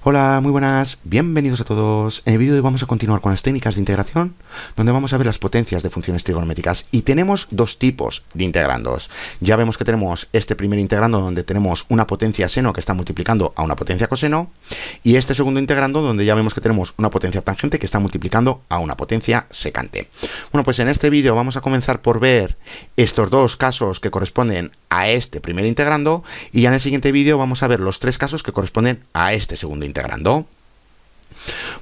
Hola, muy buenas, bienvenidos a todos. En el vídeo de hoy vamos a continuar con las técnicas de integración, donde vamos a ver las potencias de funciones trigonométricas. Y tenemos dos tipos de integrandos. Ya vemos que tenemos este primer integrando donde tenemos una potencia seno que está multiplicando a una potencia coseno, y este segundo integrando donde ya vemos que tenemos una potencia tangente que está multiplicando a una potencia secante. Bueno, pues en este vídeo vamos a comenzar por ver estos dos casos que corresponden a este primer integrando, y ya en el siguiente vídeo vamos a ver los tres casos que corresponden a este segundo integrando.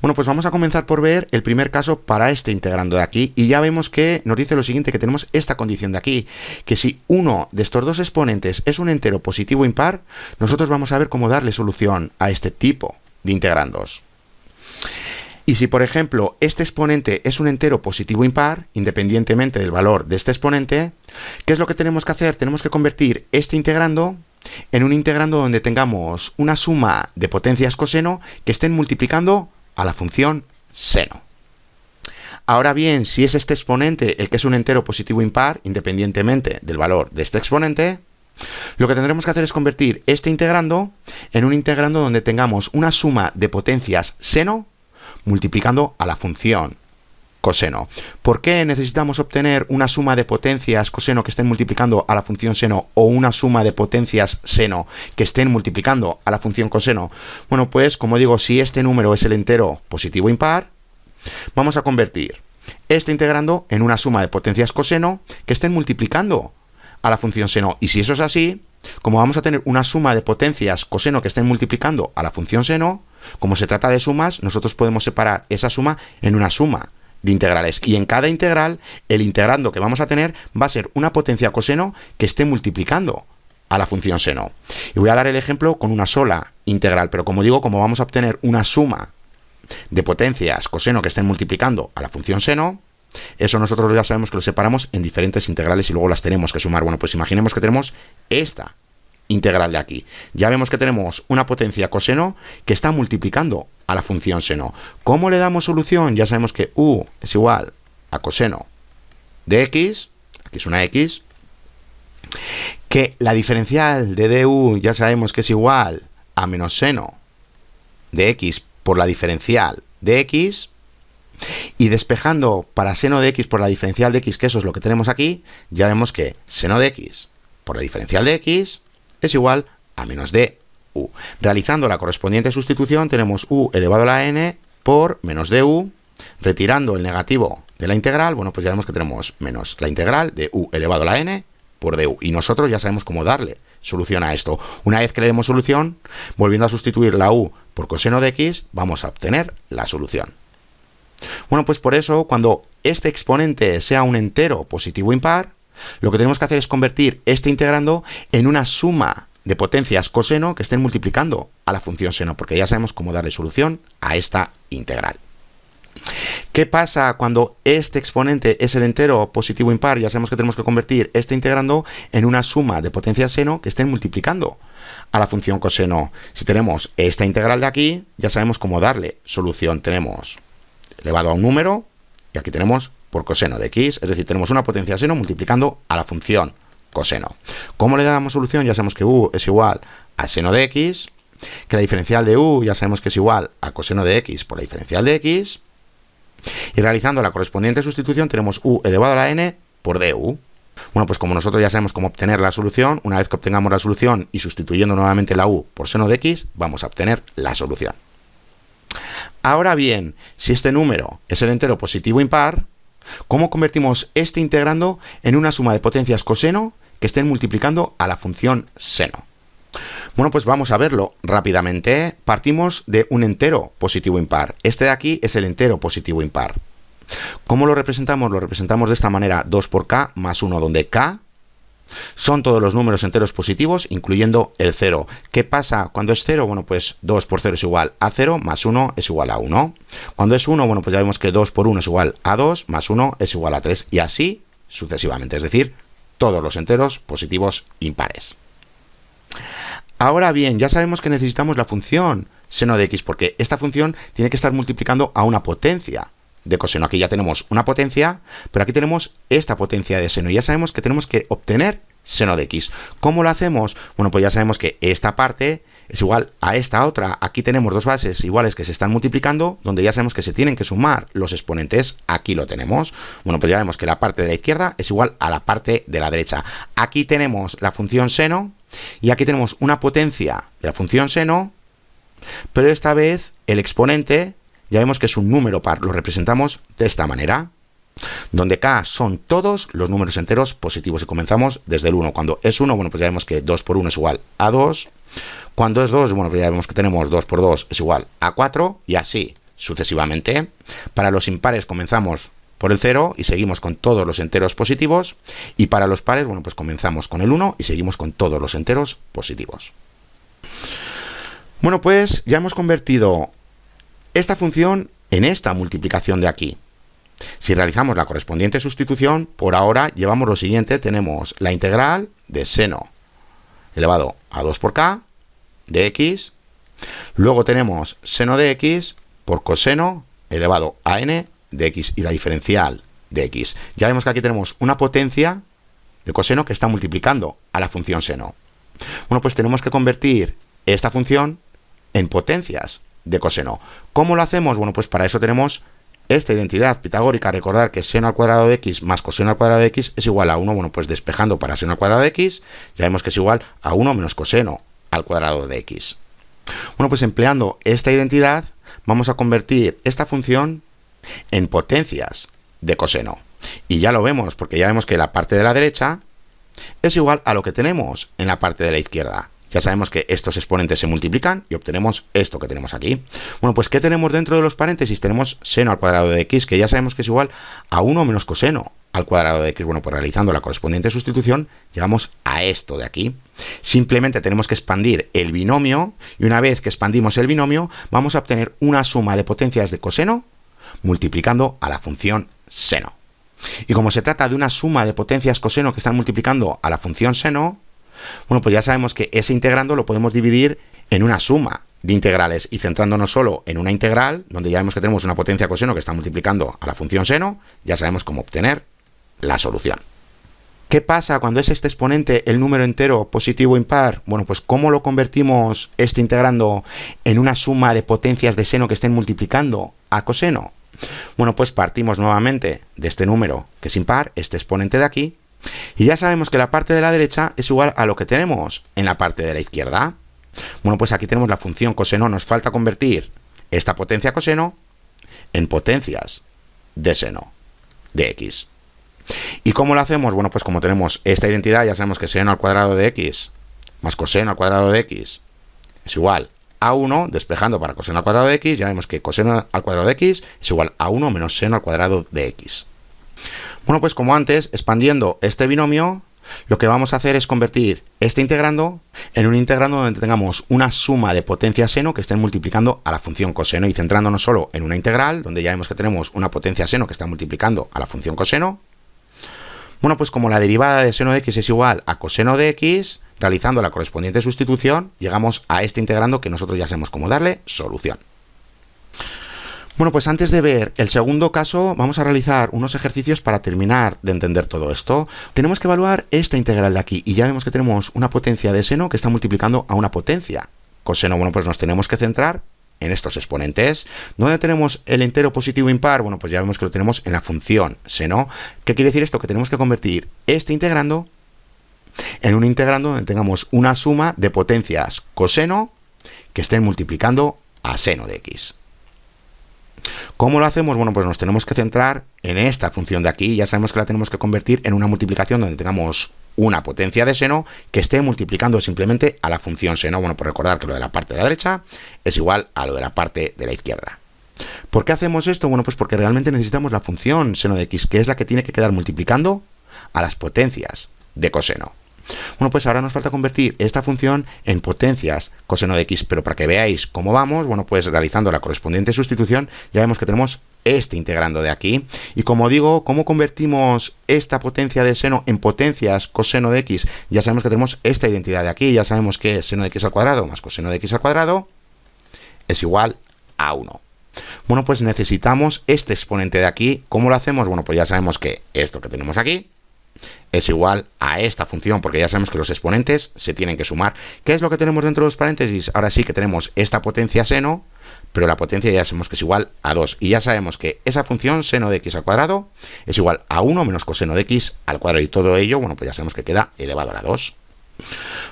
Bueno, pues vamos a comenzar por ver el primer caso para este integrando de aquí, y ya vemos que nos dice lo siguiente, que tenemos esta condición de aquí, que si uno de estos dos exponentes es un entero positivo o impar, nosotros vamos a ver cómo darle solución a este tipo de integrandos. Y si, por ejemplo, este exponente es un entero positivo o impar, independientemente del valor de este exponente, ¿qué es lo que tenemos que hacer? Tenemos que convertir este integrando en un integrando donde tengamos una suma de potencias coseno que estén multiplicando a la función seno. Ahora bien, si es este exponente el que es un entero positivo o impar, independientemente del valor de este exponente, lo que tendremos que hacer es convertir este integrando en un integrando donde tengamos una suma de potencias seno multiplicando a la función coseno. ¿Por qué necesitamos obtener una suma de potencias coseno que estén multiplicando a la función seno o una suma de potencias seno que estén multiplicando a la función coseno? Bueno, pues como digo, si este número es el entero positivo o impar, vamos a convertir este integrando en una suma de potencias coseno que estén multiplicando a la función seno. Y si eso es así, como vamos a tener una suma de potencias coseno que estén multiplicando a la función seno, como se trata de sumas, nosotros podemos separar esa suma en una suma de integrales. Y en cada integral, el integrando que vamos a tener va a ser una potencia coseno que esté multiplicando a la función seno. Y voy a dar el ejemplo con una sola integral, pero como digo, como vamos a obtener una suma de potencias coseno que estén multiplicando a la función seno, eso nosotros ya sabemos que lo separamos en diferentes integrales y luego las tenemos que sumar. Bueno, pues imaginemos que tenemos esta integral de aquí. Ya vemos que tenemos una potencia coseno que está multiplicando a la función seno. ¿Cómo le damos solución? Ya sabemos que u es igual a coseno de x, aquí es una x, que la diferencial de du ya sabemos que es igual a menos seno de x por la diferencial de x, y despejando para seno de x por la diferencial de x, que eso es lo que tenemos aquí, ya vemos que seno de x por la diferencial de x es igual a menos du. Realizando la correspondiente sustitución tenemos u elevado a la n por menos du. Retirando el negativo de la integral, bueno, pues ya vemos que tenemos menos la integral de u elevado a la n por du. Y nosotros ya sabemos cómo darle solución a esto. Una vez que le demos solución, volviendo a sustituir la u por coseno de x, vamos a obtener la solución. Bueno, pues por eso, cuando este exponente sea un entero positivo o impar, lo que tenemos que hacer es convertir este integrando en una suma de potencias coseno que estén multiplicando a la función seno, porque ya sabemos cómo darle solución a esta integral. ¿Qué pasa cuando este exponente es el entero positivo o impar? Ya sabemos que tenemos que convertir este integrando en una suma de potencias seno que estén multiplicando a la función coseno. Si tenemos esta integral de aquí, ya sabemos cómo darle solución. Tenemos elevado a un número y aquí tenemos por coseno de x, es decir, tenemos una potencia seno multiplicando a la función coseno. ¿Cómo le damos solución? Ya sabemos que u es igual a seno de x, que la diferencial de u ya sabemos que es igual a coseno de x por la diferencial de x, y realizando la correspondiente sustitución tenemos u elevado a la n por du. Bueno, pues como nosotros ya sabemos cómo obtener la solución, una vez que obtengamos la solución y sustituyendo nuevamente la u por seno de x, vamos a obtener la solución. Ahora bien, si este número es el entero positivo o impar, ¿cómo convertimos este integrando en una suma de potencias coseno que estén multiplicando a la función seno? Bueno, pues vamos a verlo rápidamente. Partimos de un entero positivo o impar. Este de aquí es el entero positivo o impar. ¿Cómo lo representamos? Lo representamos de esta manera, 2 por k más 1, donde k son todos los números enteros positivos, incluyendo el 0. ¿Qué pasa cuando es 0? Bueno, pues 2 por 0 es igual a 0, más 1 es igual a 1. Cuando es 1, bueno, pues ya vemos que 2 por 1 es igual a 2, más 1 es igual a 3, y así sucesivamente, es decir, todos los enteros positivos impares. Ahora bien, ya sabemos que necesitamos la función seno de x, porque esta función tiene que estar multiplicando a una potencia de coseno. Aquí ya tenemos una potencia, pero aquí tenemos esta potencia de seno. Y ya sabemos que tenemos que obtener seno de x. ¿Cómo lo hacemos? Bueno, pues ya sabemos que esta parte es igual a esta otra. Aquí tenemos dos bases iguales que se están multiplicando, donde ya sabemos que se tienen que sumar los exponentes. Aquí lo tenemos. Bueno, pues ya vemos que la parte de la izquierda es igual a la parte de la derecha. Aquí tenemos la función seno y aquí tenemos una potencia de la función seno, pero esta vez el exponente ya vemos que es un número par. Lo representamos de esta manera, donde k son todos los números enteros positivos y comenzamos desde el 1. Cuando es 1, bueno, pues ya vemos que 2 por 1 es igual a 2. Cuando es 2, bueno, pues ya vemos que tenemos 2 por 2 es igual a 4 y así sucesivamente. Para los impares comenzamos por el 0 y seguimos con todos los enteros positivos, y para los pares, bueno, pues comenzamos con el 1 y seguimos con todos los enteros positivos. Bueno, pues ya hemos convertido esta función en esta multiplicación de aquí. Si realizamos la correspondiente sustitución, por ahora llevamos lo siguiente. Tenemos la integral de seno elevado a 2 por k de x. Luego tenemos seno de x por coseno elevado a n de x y la diferencial de x. Ya vemos que aquí tenemos una potencia de coseno que está multiplicando a la función seno. Bueno, pues tenemos que convertir esta función en potencias de coseno. ¿Cómo lo hacemos? Bueno, pues para eso tenemos esta identidad pitagórica. Recordar que seno al cuadrado de x más coseno al cuadrado de x es igual a 1. Bueno, pues despejando para seno al cuadrado de x, ya vemos que es igual a 1 menos coseno al cuadrado de x. Bueno, pues empleando esta identidad vamos a convertir esta función en potencias de coseno. Y ya lo vemos, porque ya vemos que la parte de la derecha es igual a lo que tenemos en la parte de la izquierda. Ya sabemos que estos exponentes se multiplican y obtenemos esto que tenemos aquí. Bueno, pues ¿qué tenemos dentro de los paréntesis? Tenemos seno al cuadrado de x, que ya sabemos que es igual a 1 menos coseno al cuadrado de x. Bueno, pues realizando la correspondiente sustitución, llegamos a esto de aquí. Simplemente tenemos que expandir el binomio, y una vez que expandimos el binomio, vamos a obtener una suma de potencias de coseno multiplicando a la función seno. Y como se trata de una suma de potencias coseno que están multiplicando a la función seno, bueno, pues ya sabemos que ese integrando lo podemos dividir en una suma de integrales, y centrándonos solo en una integral, donde ya vemos que tenemos una potencia coseno que está multiplicando a la función seno, ya sabemos cómo obtener la solución. ¿Qué pasa cuando es este exponente el número entero positivo o impar? Bueno, pues ¿cómo lo convertimos este integrando en una suma de potencias de seno que estén multiplicando a coseno? Bueno, pues partimos nuevamente de este número que es impar, este exponente de aquí, y ya sabemos que la parte de la derecha es igual a lo que tenemos en la parte de la izquierda. Bueno, pues aquí tenemos la función coseno. Nos falta convertir esta potencia coseno en potencias de seno de x. ¿Y cómo lo hacemos? Bueno, pues como tenemos esta identidad, ya sabemos que seno al cuadrado de x más coseno al cuadrado de x es igual a 1, despejando para coseno al cuadrado de x, ya vemos que coseno al cuadrado de x es igual a 1 menos seno al cuadrado de x. Bueno, pues como antes, expandiendo este binomio, lo que vamos a hacer es convertir este integrando en un integrando donde tengamos una suma de potencias seno que estén multiplicando a la función coseno, y centrándonos solo en una integral, donde ya vemos que tenemos una potencia seno que está multiplicando a la función coseno. Bueno, pues como la derivada de seno de x es igual a coseno de x, realizando la correspondiente sustitución, llegamos a este integrando que nosotros ya sabemos cómo darle solución. Bueno, pues antes de ver el segundo caso, vamos a realizar unos ejercicios para terminar de entender todo esto. Tenemos que evaluar esta integral de aquí, y ya vemos que tenemos una potencia de seno que está multiplicando a una potencia coseno. Bueno, pues nos tenemos que centrar en estos exponentes. ¿Dónde tenemos el entero positivo impar? Bueno, pues ya vemos que lo tenemos en la función seno. ¿Qué quiere decir esto? Que tenemos que convertir este integrando en un integrando donde tengamos una suma de potencias coseno que estén multiplicando a seno de x. ¿Cómo lo hacemos? Bueno, pues nos tenemos que centrar en esta función de aquí. Ya sabemos que la tenemos que convertir en una multiplicación donde tengamos una potencia de seno que esté multiplicando simplemente a la función seno. Bueno, por recordar que lo de la parte de la derecha es igual a lo de la parte de la izquierda. ¿Por qué hacemos esto? Bueno, pues porque realmente necesitamos la función seno de x, que es la que tiene que quedar multiplicando a las potencias de coseno. Bueno, pues ahora nos falta convertir esta función en potencias coseno de x, pero para que veáis cómo vamos, bueno, pues realizando la correspondiente sustitución, ya vemos que tenemos este integrando de aquí. Y como digo, ¿cómo convertimos esta potencia de seno en potencias coseno de x? Ya sabemos que tenemos esta identidad de aquí, ya sabemos que seno de x al cuadrado más coseno de x al cuadrado es igual a 1. Bueno, pues necesitamos este exponente de aquí. ¿Cómo lo hacemos? Bueno, pues ya sabemos que esto que tenemos aquí es igual a esta función, porque ya sabemos que los exponentes se tienen que sumar. ¿Qué es lo que tenemos dentro de los paréntesis? Ahora sí que tenemos esta potencia seno, pero la potencia ya sabemos que es igual a 2. Y ya sabemos que esa función seno de x al cuadrado es igual a 1 menos coseno de x al cuadrado. Y todo ello, bueno, pues ya sabemos que queda elevado a la 2.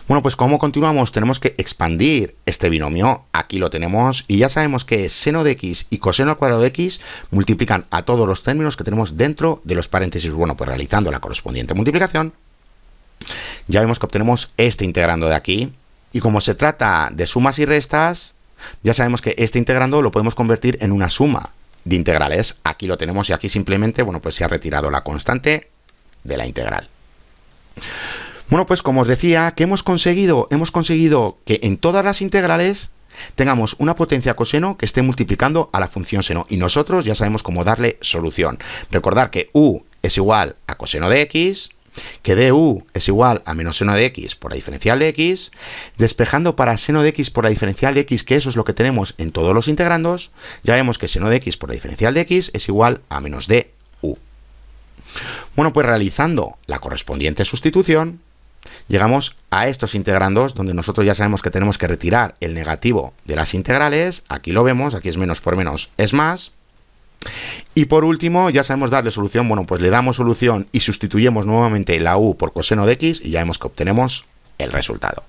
Bueno, pues ¿cómo continuamos? Tenemos que expandir este binomio. Aquí lo tenemos y ya sabemos que seno de x y coseno al cuadrado de x multiplican a todos los términos que tenemos dentro de los paréntesis. Bueno, pues realizando la correspondiente multiplicación, ya vemos que obtenemos este integrando de aquí. Y como se trata de sumas y restas, ya sabemos que este integrando lo podemos convertir en una suma de integrales. Aquí lo tenemos y aquí simplemente, bueno, pues se ha retirado la constante de la integral. Bueno, pues como os decía, ¿qué hemos conseguido? Hemos conseguido que en todas las integrales tengamos una potencia coseno que esté multiplicando a la función seno. Y nosotros ya sabemos cómo darle solución. Recordar que u es igual a coseno de x, que du es igual a menos seno de x por la diferencial de x, despejando para seno de x por la diferencial de x, que eso es lo que tenemos en todos los integrandos, ya vemos que seno de x por la diferencial de x es igual a menos du. Bueno, pues realizando la correspondiente sustitución, llegamos a estos integrandos donde nosotros ya sabemos que tenemos que retirar el negativo de las integrales. Aquí lo vemos, aquí es menos por menos es más. Y por último, ya sabemos darle solución. Bueno, pues le damos solución y sustituyemos nuevamente la u por coseno de x y ya vemos que obtenemos el resultado.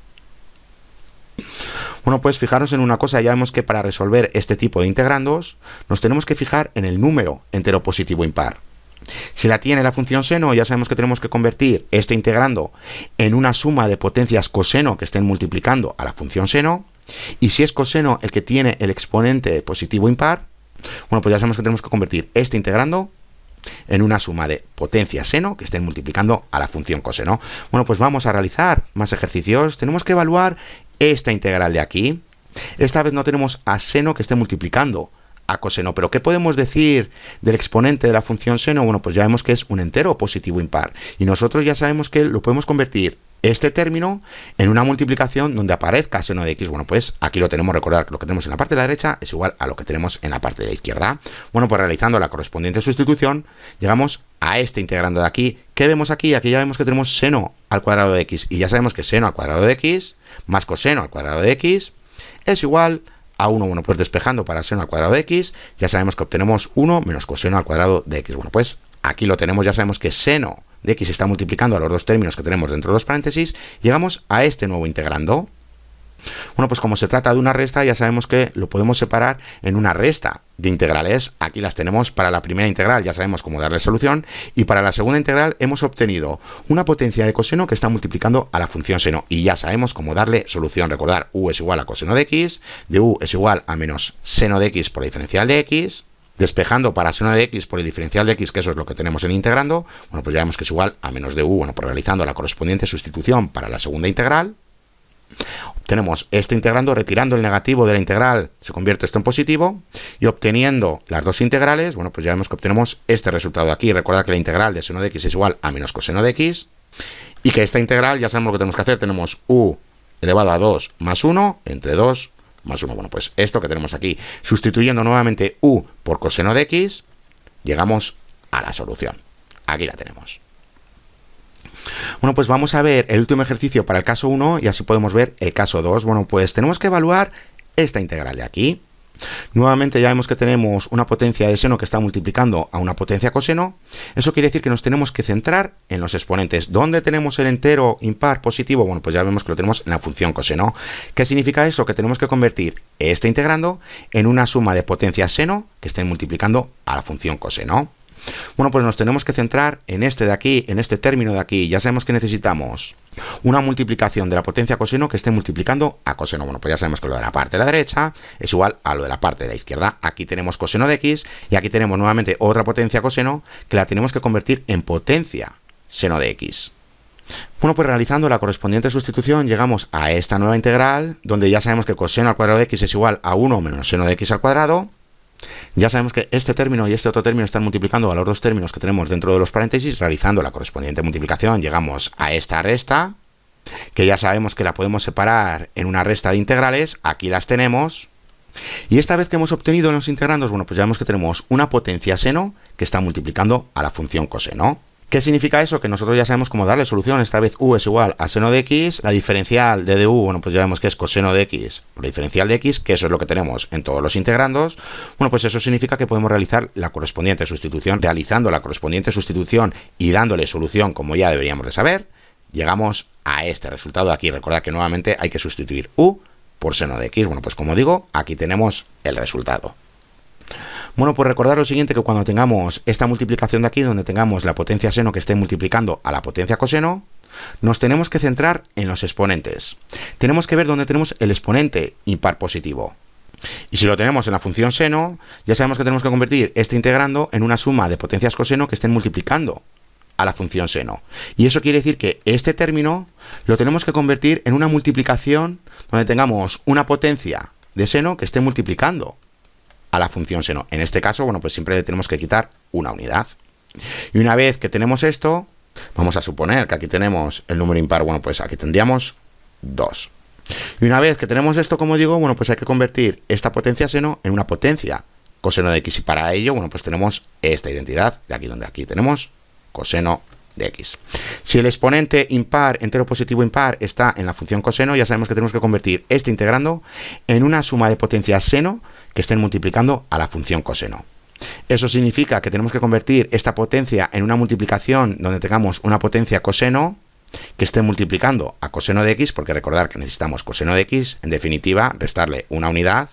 Bueno, pues fijaros en una cosa, ya vemos que para resolver este tipo de integrandos nos tenemos que fijar en el número entero positivo impar. Si la tiene la función seno, ya sabemos que tenemos que convertir este integrando en una suma de potencias coseno que estén multiplicando a la función seno. Y si es coseno el que tiene el exponente positivo impar, bueno, pues ya sabemos que tenemos que convertir este integrando en una suma de potencias seno que estén multiplicando a la función coseno. Bueno, pues vamos a realizar más ejercicios. Tenemos que evaluar esta integral de aquí. Esta vez no tenemos a seno que esté multiplicando a coseno, pero ¿qué podemos decir del exponente de la función seno? Bueno, pues ya vemos que es un entero positivo impar y nosotros ya sabemos que lo podemos convertir este término en una multiplicación donde aparezca seno de x. Bueno, pues aquí lo tenemos. Recordar que lo que tenemos en la parte de la derecha es igual a lo que tenemos en la parte de la izquierda. Bueno, pues realizando la correspondiente sustitución llegamos a este integrando de aquí. ¿Qué vemos aquí? Aquí ya vemos que tenemos seno al cuadrado de x y ya sabemos que seno al cuadrado de x más coseno al cuadrado de x es igual a 1. Bueno, pues despejando para seno al cuadrado de x, ya sabemos que obtenemos 1 menos coseno al cuadrado de x. Bueno, pues aquí lo tenemos, ya sabemos que seno de x está multiplicando a los dos términos que tenemos dentro de los paréntesis. Llegamos a este nuevo integrando. Bueno, pues como se trata de una resta, ya sabemos que lo podemos separar en una resta de integrales. Aquí las tenemos para la primera integral, ya sabemos cómo darle solución. Y para la segunda integral hemos obtenido una potencia de coseno que está multiplicando a la función seno. Y ya sabemos cómo darle solución. Recordar, u es igual a coseno de x, de u es igual a menos seno de x por la diferencial de x. Despejando para seno de x por el diferencial de x, que eso es lo que tenemos en integrando, bueno, pues ya vemos que es igual a menos de u. Bueno, pues realizando la correspondiente sustitución para la segunda integral, obtenemos este integrando, retirando el negativo de la integral, se convierte esto en positivo, y obteniendo las dos integrales, bueno, pues ya vemos que obtenemos este resultado de aquí. Recordad que la integral de seno de x es igual a menos coseno de x, y que esta integral, ya sabemos lo que tenemos que hacer, tenemos u elevado a 2 más 1 entre 2 más 1. Bueno, pues esto que tenemos aquí, sustituyendo nuevamente u por coseno de x, llegamos a la solución. Aquí la tenemos. Bueno, pues vamos a ver el último ejercicio para el caso 1 y así podemos ver el caso 2. Bueno, pues tenemos que evaluar esta integral de aquí. Nuevamente ya vemos que tenemos una potencia de seno que está multiplicando a una potencia coseno. Eso quiere decir que nos tenemos que centrar en los exponentes. ¿Dónde tenemos el entero impar positivo? Bueno, pues ya vemos que lo tenemos en la función coseno. ¿Qué significa eso? Que tenemos que convertir este integrando en una suma de potencias seno que estén multiplicando a la función coseno. Bueno, pues nos tenemos que centrar en este de aquí, en este término de aquí. Ya sabemos que necesitamos una multiplicación de la potencia coseno que esté multiplicando a coseno. Bueno, pues ya sabemos que lo de la parte de la derecha es igual a lo de la parte de la izquierda. Aquí tenemos coseno de x y aquí tenemos nuevamente otra potencia coseno que la tenemos que convertir en potencia seno de x. Bueno, pues realizando la correspondiente sustitución llegamos a esta nueva integral donde ya sabemos que coseno al cuadrado de x es igual a 1 menos seno de x al cuadrado. Ya sabemos que este término y este otro término están multiplicando a los dos términos que tenemos dentro de los paréntesis. Realizando la correspondiente multiplicación llegamos a esta resta, que ya sabemos que la podemos separar en una resta de integrales. Aquí las tenemos. Y esta vez que hemos obtenido los integrandos, bueno, pues ya vemos que tenemos una potencia seno que está multiplicando a la función coseno. ¿Qué significa eso? Que nosotros ya sabemos cómo darle solución. Esta vez u es igual a seno de x, la diferencial de du, bueno, pues ya vemos que es coseno de x por la diferencial de x, que eso es lo que tenemos en todos los integrandos. Bueno, pues eso significa que podemos realizar la correspondiente sustitución. Realizando la correspondiente sustitución y dándole solución, como ya deberíamos de saber, llegamos a este resultado de aquí. Recordad que nuevamente hay que sustituir u por seno de x. Bueno, pues como digo, aquí tenemos el resultado. Bueno, pues recordad lo siguiente, que cuando tengamos esta multiplicación de aquí, donde tengamos la potencia seno que esté multiplicando a la potencia coseno, nos tenemos que centrar en los exponentes. Tenemos que ver dónde tenemos el exponente impar positivo. Y si lo tenemos en la función seno, ya sabemos que tenemos que convertir este integrando en una suma de potencias coseno que estén multiplicando a la función seno. Y eso quiere decir que este término lo tenemos que convertir en una multiplicación donde tengamos una potencia de seno que esté multiplicando a la función seno. En este caso, bueno, pues siempre le tenemos que quitar una unidad. Y una vez que tenemos esto, vamos a suponer que aquí tenemos el número impar, bueno, pues aquí tendríamos 2. Y una vez que tenemos esto, como digo, bueno, pues hay que convertir esta potencia seno en una potencia coseno de x. Y para ello, bueno, pues tenemos esta identidad de aquí, donde aquí tenemos coseno de x. Si el exponente impar, entero positivo impar, está en la función coseno, ya sabemos que tenemos que convertir este integrando en una suma de potencias seno que estén multiplicando a la función coseno. Eso significa que tenemos que convertir esta potencia en una multiplicación donde tengamos una potencia coseno que esté multiplicando a coseno de x, porque recordar que necesitamos coseno de x, en definitiva, restarle una unidad.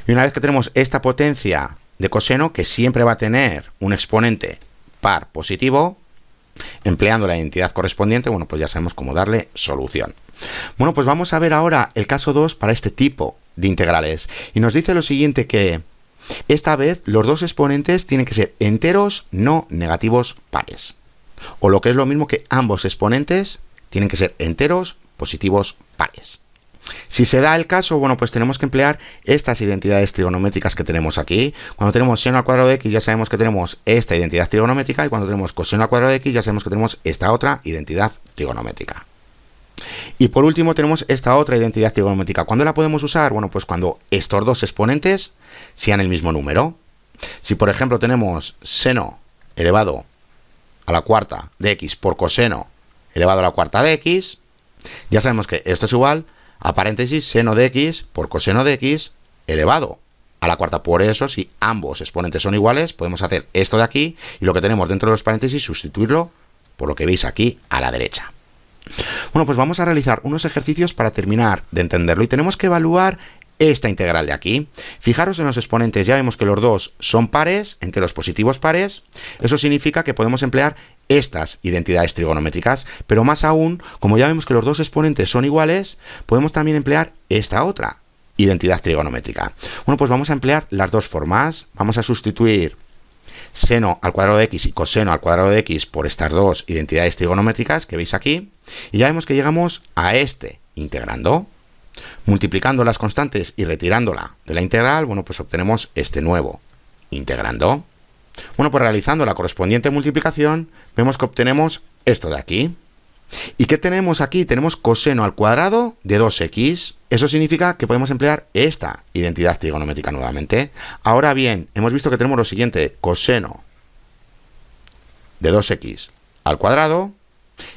Y una vez que tenemos esta potencia de coseno, que siempre va a tener un exponente par positivo, empleando la identidad correspondiente, bueno, pues ya sabemos cómo darle solución. Bueno, pues vamos a ver ahora el caso 2 para este tipo de integrales. Y nos dice lo siguiente, que esta vez los dos exponentes tienen que ser enteros no negativos pares. O lo que es lo mismo, que ambos exponentes tienen que ser enteros positivos pares. Si se da el caso, bueno, pues tenemos que emplear estas identidades trigonométricas que tenemos aquí. Cuando tenemos seno al cuadrado de x, ya sabemos que tenemos esta identidad trigonométrica, y cuando tenemos coseno al cuadrado de x, ya sabemos que tenemos esta otra identidad trigonométrica. Y por último tenemos esta otra identidad trigonométrica. ¿Cuándo la podemos usar? Bueno, pues cuando estos dos exponentes sean el mismo número. Si por ejemplo tenemos seno elevado a la cuarta de x por coseno elevado a la cuarta de x, ya sabemos que esto es igual a paréntesis seno de x por coseno de x elevado a la cuarta. Por eso, si ambos exponentes son iguales, podemos hacer esto de aquí, y lo que tenemos dentro de los paréntesis sustituirlo por lo que veis aquí a la derecha. Bueno, pues vamos a realizar unos ejercicios para terminar de entenderlo, y tenemos que evaluar esta integral de aquí. Fijaros en los exponentes, ya vemos que los dos son pares, enteros positivos pares. Eso significa que podemos emplear estas identidades trigonométricas, pero más aún, como ya vemos que los dos exponentes son iguales, podemos también emplear esta otra identidad trigonométrica. Bueno, pues vamos a emplear las dos formas. Vamos a sustituir seno al cuadrado de x y coseno al cuadrado de x por estas dos identidades trigonométricas que veis aquí, y ya vemos que llegamos a este integrando. Multiplicando las constantes y retirándola de la integral, bueno, pues obtenemos este nuevo integrando. Bueno, pues realizando la correspondiente multiplicación, vemos que obtenemos esto de aquí. ¿Y qué tenemos aquí? Tenemos coseno al cuadrado de 2x. Eso significa que podemos emplear esta identidad trigonométrica nuevamente. Ahora bien, hemos visto que tenemos lo siguiente, coseno de 2x al cuadrado,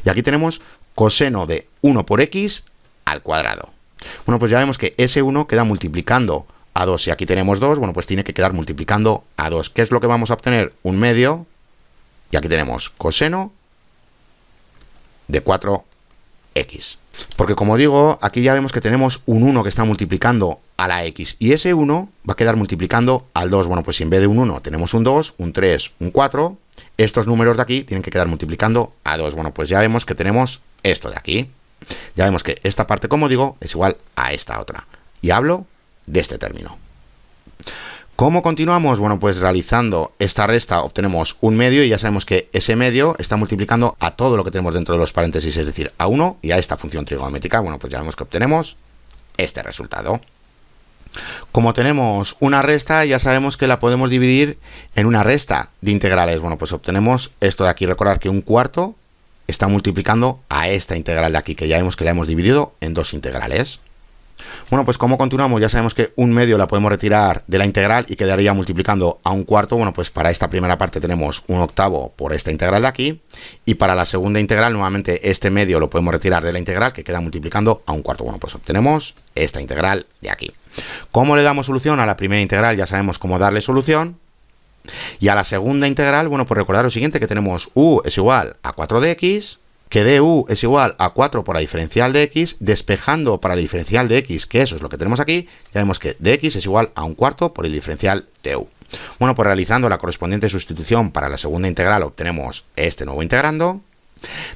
y aquí tenemos coseno de 1 por x al cuadrado. Bueno, pues ya vemos que ese 1 queda multiplicando a 2. Si aquí tenemos 2, bueno, pues tiene que quedar multiplicando a 2. ¿Qué es lo que vamos a obtener? Un medio. Y aquí tenemos coseno de 4x. Porque como digo, aquí ya vemos que tenemos un 1 que está multiplicando a la x. Y ese 1 va a quedar multiplicando al 2. Bueno, pues si en vez de un 1 tenemos un 2, un 3, un 4, estos números de aquí tienen que quedar multiplicando a 2. Bueno, pues ya vemos que tenemos esto de aquí. Ya vemos que esta parte, como digo, es igual a esta otra. Y hablo de este término. ¿Cómo continuamos? Bueno, pues realizando esta resta obtenemos un medio, y ya sabemos que ese medio está multiplicando a todo lo que tenemos dentro de los paréntesis, es decir, a 1 y a esta función trigonométrica. Bueno, pues ya vemos que obtenemos este resultado. Como tenemos una resta, ya sabemos que la podemos dividir en una resta de integrales. Bueno, pues obtenemos esto de aquí. Recordad que un cuarto está multiplicando a esta integral de aquí, que ya vemos que la hemos dividido en dos integrales. Bueno, pues como continuamos, ya sabemos que un medio la podemos retirar de la integral y quedaría multiplicando a un cuarto. Bueno, pues para esta primera parte tenemos un octavo por esta integral de aquí. Y para la segunda integral, nuevamente este medio lo podemos retirar de la integral, que queda multiplicando a un cuarto. Bueno, pues obtenemos esta integral de aquí. ¿Cómo le damos solución a la primera integral? Ya sabemos cómo darle solución. Y a la segunda integral, bueno, pues recordar lo siguiente, que tenemos u es igual a 4 de x, que du es igual a 4 por la diferencial de x, despejando para la diferencial de x, que eso es lo que tenemos aquí, ya vemos que dx es igual a un cuarto por el diferencial de u. Bueno, pues realizando la correspondiente sustitución para la segunda integral obtenemos este nuevo integrando.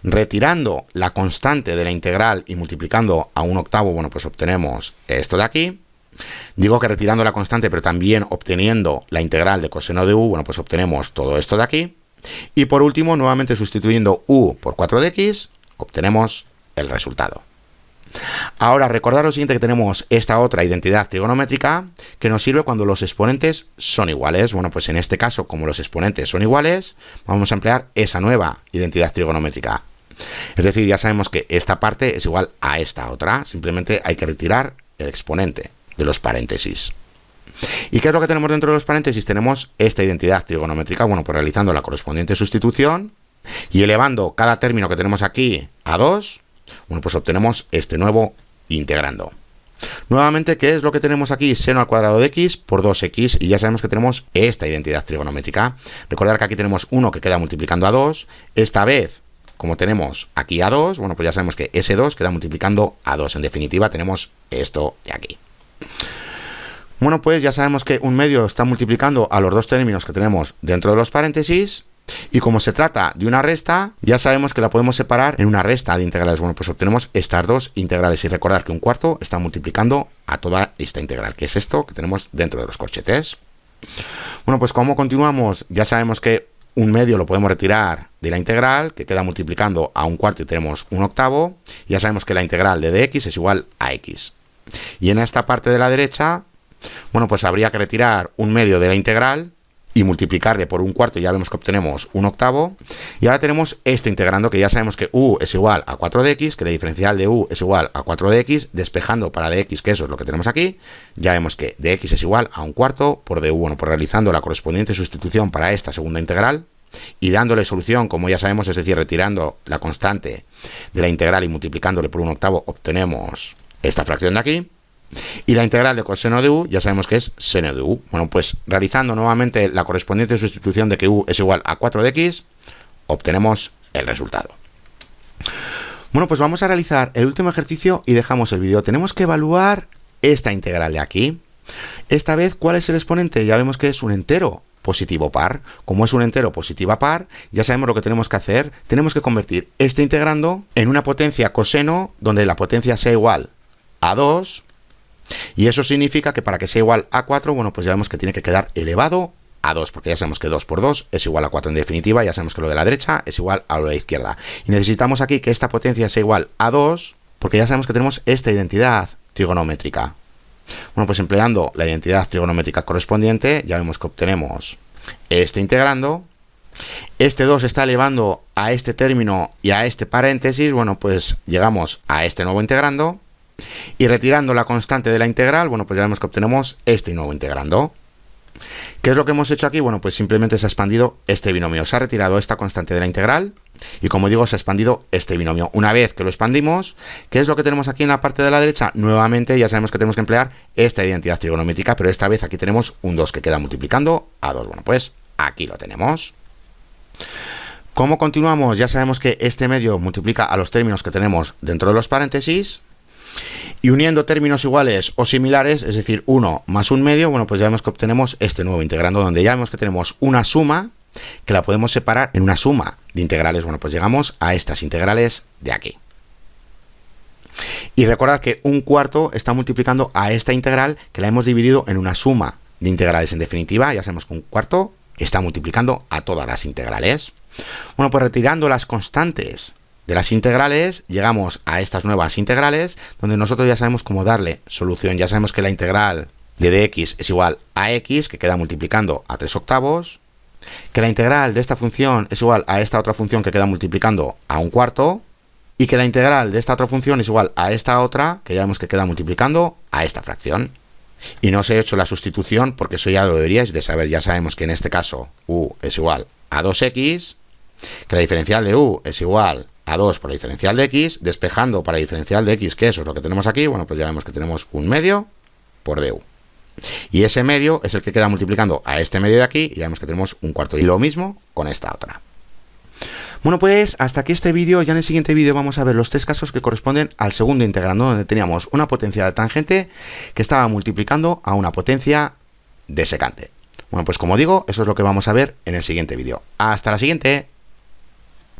Retirando la constante de la integral y multiplicando a un octavo, bueno, pues obtenemos esto de aquí. Digo que retirando la constante, pero también obteniendo la integral de coseno de u, bueno, pues obtenemos todo esto de aquí. Y por último, nuevamente sustituyendo u por 4 de x, obtenemos el resultado. Ahora, recordad lo siguiente, que tenemos esta otra identidad trigonométrica que nos sirve cuando los exponentes son iguales. Bueno, pues en este caso, como los exponentes son iguales, vamos a emplear esa nueva identidad trigonométrica. Es decir, ya sabemos que esta parte es igual a esta otra. Simplemente hay que retirar el exponente de los paréntesis. ¿Y qué es lo que tenemos dentro de los paréntesis? Tenemos esta identidad trigonométrica. Bueno, pues realizando la correspondiente sustitución y elevando cada término que tenemos aquí a 2, bueno, pues obtenemos este nuevo integrando. Nuevamente, ¿qué es lo que tenemos aquí? Seno al cuadrado de x por 2x, y ya sabemos que tenemos esta identidad trigonométrica. Recordar que aquí tenemos 1 que queda multiplicando a 2. Esta vez, como tenemos aquí a 2, bueno, pues ya sabemos que ese 2 queda multiplicando a 2. En definitiva, tenemos esto de aquí. Bueno, pues ya sabemos que un medio está multiplicando a los dos términos que tenemos dentro de los paréntesis, y como se trata de una resta, ya sabemos que la podemos separar en una resta de integrales. Bueno, pues obtenemos estas dos integrales, y recordar que un cuarto está multiplicando a toda esta integral, que es esto que tenemos dentro de los corchetes. Bueno, pues como continuamos, ya sabemos que un medio lo podemos retirar de la integral, que queda multiplicando a un cuarto y tenemos un octavo. Ya sabemos que la integral de dx es igual a x. Y en esta parte de la derecha, bueno, pues habría que retirar un medio de la integral y multiplicarle por un cuarto, y ya vemos que obtenemos un octavo. Y ahora tenemos este integrando, que ya sabemos que u es igual a 4 de x, que la diferencial de u es igual a 4 de x, despejando para dx, que eso es lo que tenemos aquí. Ya vemos que dx es igual a un cuarto por du. Bueno, pues realizando la correspondiente sustitución para esta segunda integral y dándole solución, como ya sabemos, es decir, retirando la constante de la integral y multiplicándole por un octavo, obtenemos esta fracción de aquí. Y la integral de coseno de u ya sabemos que es seno de u. Bueno, pues realizando nuevamente la correspondiente sustitución de que u es igual a 4 de x, obtenemos el resultado. Bueno, pues vamos a realizar el último ejercicio y dejamos el vídeo. Tenemos que evaluar esta integral de aquí. Esta vez, ¿cuál es el exponente? Ya vemos que es un entero positivo par. Como es un entero positiva par, ya sabemos lo que tenemos que hacer. Tenemos que convertir este integrando en una potencia coseno, donde la potencia sea igual a 2. Y eso significa que para que sea igual a 4, bueno, pues ya vemos que tiene que quedar elevado a 2, porque ya sabemos que 2 por 2 es igual a 4 en definitiva. Ya sabemos que lo de la derecha es igual a lo de la izquierda. Y necesitamos aquí que esta potencia sea igual a 2, porque ya sabemos que tenemos esta identidad trigonométrica. Bueno, pues empleando la identidad trigonométrica correspondiente, ya vemos que obtenemos este integrando. Este 2 está elevando a este término y a este paréntesis. Bueno, pues llegamos a este nuevo integrando. Y retirando la constante de la integral, bueno, pues ya vemos que obtenemos este nuevo integrando. ¿Qué es lo que hemos hecho aquí? Bueno, pues simplemente se ha expandido este binomio. Se ha retirado esta constante de la integral y, como digo, se ha expandido este binomio. Una vez que lo expandimos, ¿qué es lo que tenemos aquí en la parte de la derecha? Nuevamente ya sabemos que tenemos que emplear esta identidad trigonométrica, pero esta vez aquí tenemos un 2 que queda multiplicando a 2. Bueno, pues aquí lo tenemos. ¿Cómo continuamos? Ya sabemos que este medio multiplica a los términos que tenemos dentro de los paréntesis. Y uniendo términos iguales o similares, es decir, 1 más un medio, bueno, pues ya vemos que obtenemos este nuevo integrando, donde ya vemos que tenemos una suma que la podemos separar en una suma de integrales. Bueno, pues llegamos a estas integrales de aquí. Y recordad que un cuarto está multiplicando a esta integral, que la hemos dividido en una suma de integrales. En definitiva, ya sabemos que un cuarto está multiplicando a todas las integrales. Bueno, pues retirando las constantes de las integrales, llegamos a estas nuevas integrales, donde nosotros ya sabemos cómo darle solución. Ya sabemos que la integral de dx es igual a x, que queda multiplicando a 3 octavos, que la integral de esta función es igual a esta otra función que queda multiplicando a un cuarto, y que la integral de esta otra función es igual a esta otra, que ya vemos que queda multiplicando a esta fracción. Y no os he hecho la sustitución porque eso ya lo deberíais de saber. Ya sabemos que en este caso u es igual a 2x, que la diferencial de u es igual a 2 por la diferencial de x, despejando para la diferencial de x, que eso es lo que tenemos aquí, bueno, pues ya vemos que tenemos un medio por du. Y ese medio es el que queda multiplicando a este medio de aquí, y ya vemos que tenemos un cuarto. Y lo mismo con esta otra. Bueno, pues hasta aquí este vídeo. Ya en el siguiente vídeo vamos a ver los 3 casos que corresponden al segundo integrando, donde teníamos una potencia de tangente que estaba multiplicando a una potencia de secante. Bueno, pues como digo, eso es lo que vamos a ver en el siguiente vídeo. ¡Hasta la siguiente!